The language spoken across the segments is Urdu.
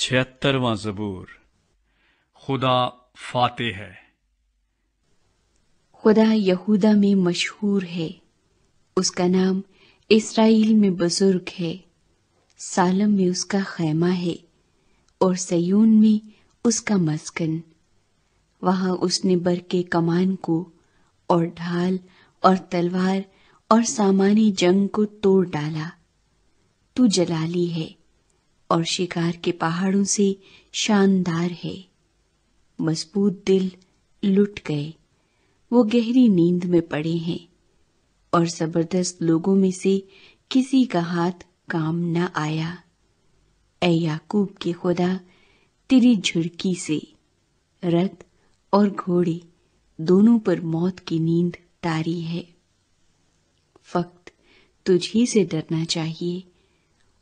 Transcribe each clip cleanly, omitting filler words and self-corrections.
76واں زبور۔ خدا فاتح ہے۔ خدا یہودا میں مشہور ہے، اس کا نام اسرائیل میں بزرگ ہے۔ سالم میں اس کا خیمہ ہے اور سیون میں اس کا مسکن۔ وہاں اس نے برق کمان کو اور ڈھال اور تلوار اور سامان جنگ کو توڑ ڈالا۔ تو جلالی ہے اور شکار کے پہاڑوں سے شاندار ہے۔ مضبوط دل لٹ گئے، وہ گہری نیند میں پڑے ہیں، اور زبردست لوگوں میں سے کسی کا ہاتھ کام نہ آیا۔ اے یعقوب کے خدا، تیری جھڑکی سے رت اور گھوڑے دونوں پر موت کی نیند طاری ہے۔ فقط تجھ ہی سے ڈرنا چاہیے،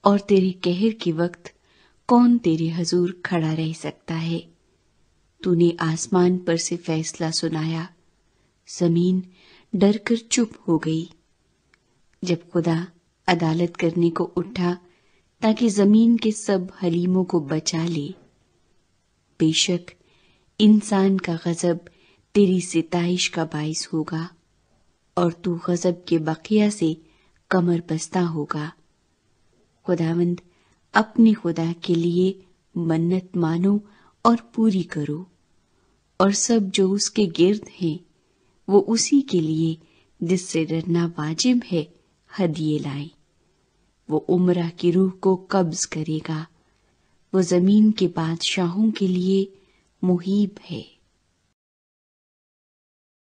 اور تیرے قہر کے وقت کون تیرے حضور کھڑا رہ سکتا ہے؟ تو نے آسمان پر سے فیصلہ سنایا، زمین ڈر کر چپ ہو گئی۔ جب خدا عدالت کرنے کو اٹھا تاکہ زمین کے سب حلیموں کو بچا لے، بے شک انسان کا غضب تیری ستائش کا باعث ہوگا، اور تو غضب کے بقیہ سے کمر بستہ ہوگا۔ خداوند اپنے خدا کے لیے منت مانو اور پوری کرو، اور سب جو اس کے گرد ہیں وہ اسی کے لیے جس سے ڈرنا واجب ہے ہدیے لائیں۔ وہ عمرہ کی روح کو قبض کرے گا، وہ زمین کے بادشاہوں کے لیے محیب ہے۔